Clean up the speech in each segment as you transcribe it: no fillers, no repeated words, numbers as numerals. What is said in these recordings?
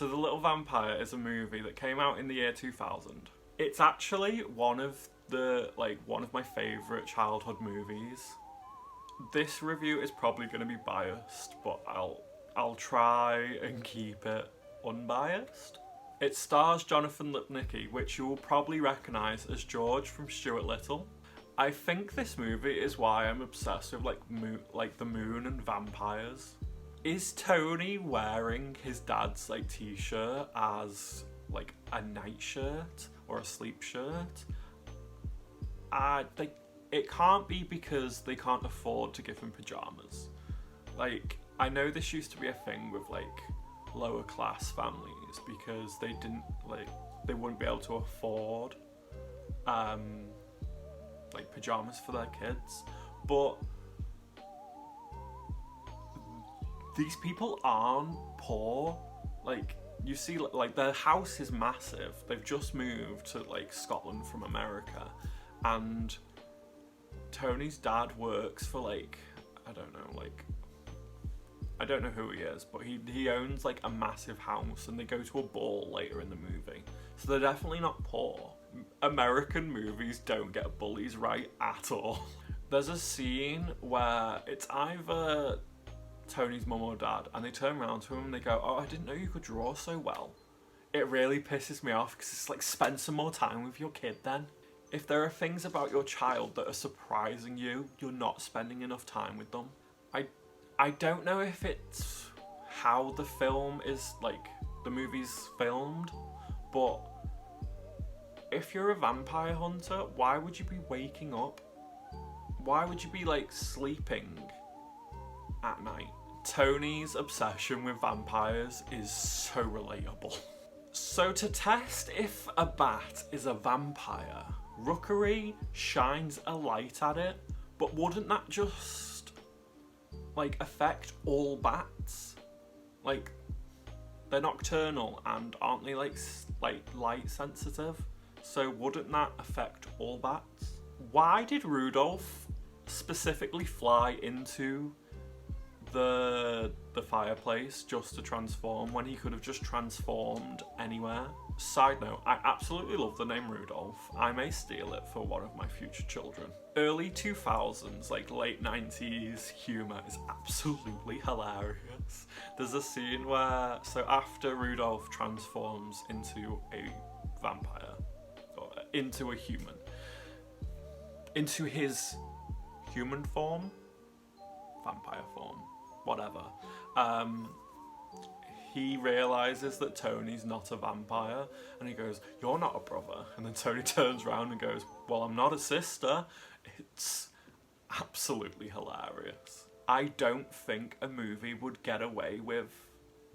So The Little Vampire is a movie that came out in the year 2000. It's actually one of my favourite childhood movies. This review is probably going to be biased, but I'll try and keep it unbiased. It stars Jonathan Lipnicki, which you will probably recognise as George from Stuart Little. I think this movie is why I'm obsessed with the moon and vampires. Is Tony wearing his dad's t-shirt as a nightshirt or a sleep shirt? It can't be because they can't afford to give him pyjamas. I know this used to be a thing with lower class families because they wouldn't be able to afford pyjamas for their kids, but these people aren't poor. You see, their house is massive. They've just moved to Scotland from America, and Tony's dad works for I don't know who he is, but he owns a massive house, and they go to a ball later in the movie. So they're definitely not poor. American movies don't get bullies right at all. There's a scene where it's either Tony's mum or dad, and they turn around to him and they go, "Oh, I didn't know you could draw so well." It really pisses me off because it's spend some more time with your kid then. If there are things about your child that are surprising you, you're not spending enough time with them. I don't know if it's how the film is, the movie's filmed, but if you're a vampire hunter, why would you be waking up? Why would you be sleeping at night? Tony's obsession with vampires is so relatable. So to test if a bat is a vampire, Rookery shines a light at it, but wouldn't that just affect all bats? They're nocturnal, and aren't they light sensitive? So wouldn't that affect all bats? Why did Rudolph specifically fly into the fireplace just to transform when he could have just transformed anywhere? Side note, I absolutely love the name Rudolph. I may steal it for one of my future children. Early 2000s, late 90s humour is absolutely hilarious. There's a scene where, so after Rudolph transforms into a vampire, or into a human, into his human form, vampire form, whatever, he realises that Tony's not a vampire, and he goes, "You're not a brother." And then Tony turns around and goes, "Well, I'm not a sister." It's absolutely hilarious. I don't think a movie would get away with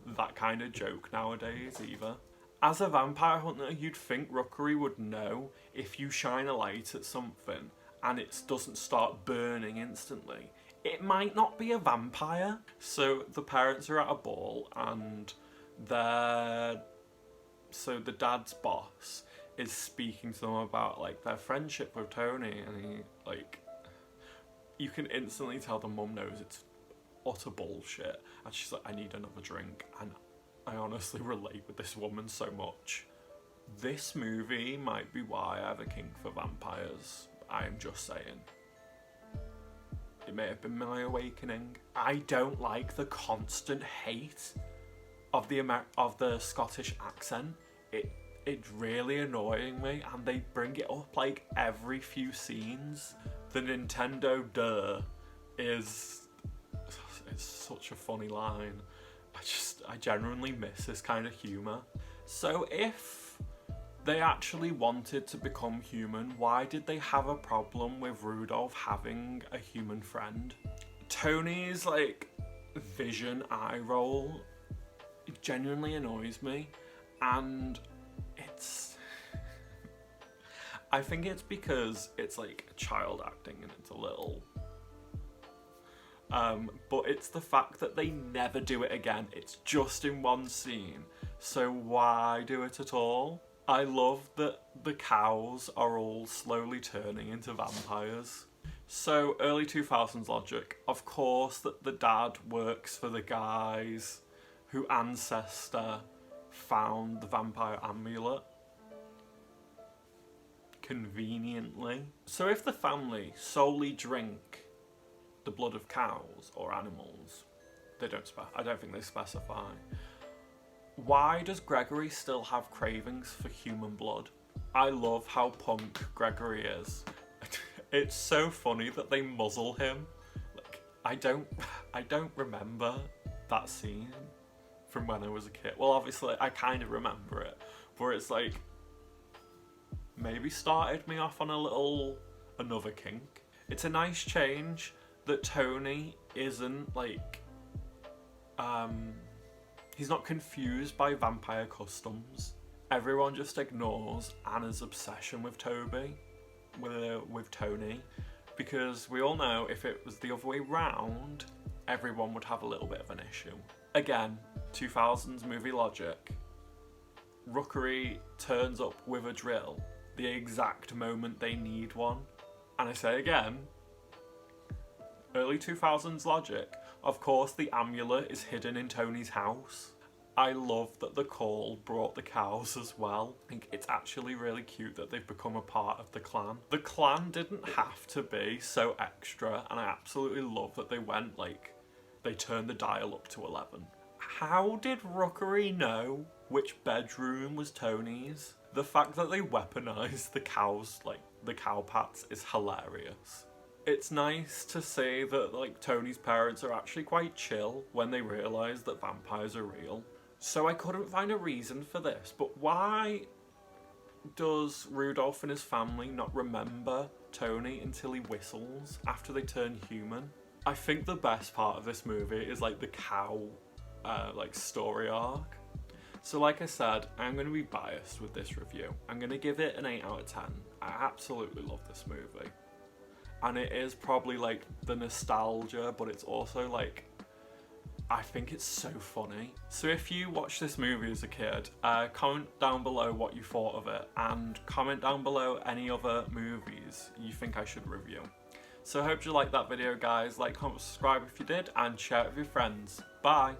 that kind of joke nowadays either. As a vampire hunter, you'd think Rookery would know if you shine a light at something and it doesn't start burning instantly, it might not be a vampire. So the parents are at a ball, and the dad's boss is speaking to them about their friendship with Tony, and he you can instantly tell the mum knows it's utter bullshit, and she's like, "I need another drink," and I honestly relate with this woman so much. This movie might be why I have a kink for vampires. I am just saying. It may have been my awakening. I don't like the constant hate of the Scottish accent. It's really annoying me, and they bring it up every few scenes. The Nintendo duh it's such a funny line. I genuinely miss this kind of humour. So if they actually wanted to become human, why did they have a problem with Rudolph having a human friend? Tony's vision eye roll, it genuinely annoys me, and I think it's because it's a child acting and it's a little but it's the fact that they never do it again. It's just in one scene, so why do it at all? I love that the cows are all slowly turning into vampires. So early 2000s logic, of course that the dad works for the guys whose ancestor found the vampire amulet. Conveniently. So if the family solely drink the blood of cows or animals, they don't I don't think they specify. Why does Gregory still have cravings for human blood? I love how punk Gregory is. It's so funny that they muzzle him. Like, I don't remember that scene from when I was a kid. Well, obviously I kind of remember it, but it's like maybe started me off on another kink. It's a nice change that Tony isn't like he's not confused by vampire customs. Everyone just ignores Anna's obsession with Tony, because we all know if it was the other way round, everyone would have a little bit of an issue. Again, 2000s movie logic. Rookery turns up with a drill the exact moment they need one. And I say again, early 2000s logic. Of course the amulet is hidden in Tony's house. I love that the call brought the cows as well. I think it's actually really cute that they've become a part of the clan. The clan didn't have to be so extra, and I absolutely love that they went like, they turned the dial up to 11. How did Rookery know which bedroom was Tony's? The fact that they weaponized the cows, like the cow pats, is hilarious. It's nice to see that like Tony's parents are actually quite chill when they realise that vampires are real. So I couldn't find a reason for this, but why does Rudolph and his family not remember Tony until he whistles after they turn human? I think the best part of this movie is like the cow like story arc. So like I said, I'm going to be biased with this review. I'm going to give it an 8 out of 10. I absolutely love this movie. And it is probably like the nostalgia, but it's also like, I think it's so funny. So if you watched this movie as a kid, comment down below what you thought of it, and comment down below any other movies you think I should review. So I hope you liked that video, guys. Like, comment, subscribe if you did, and share it with your friends. Bye!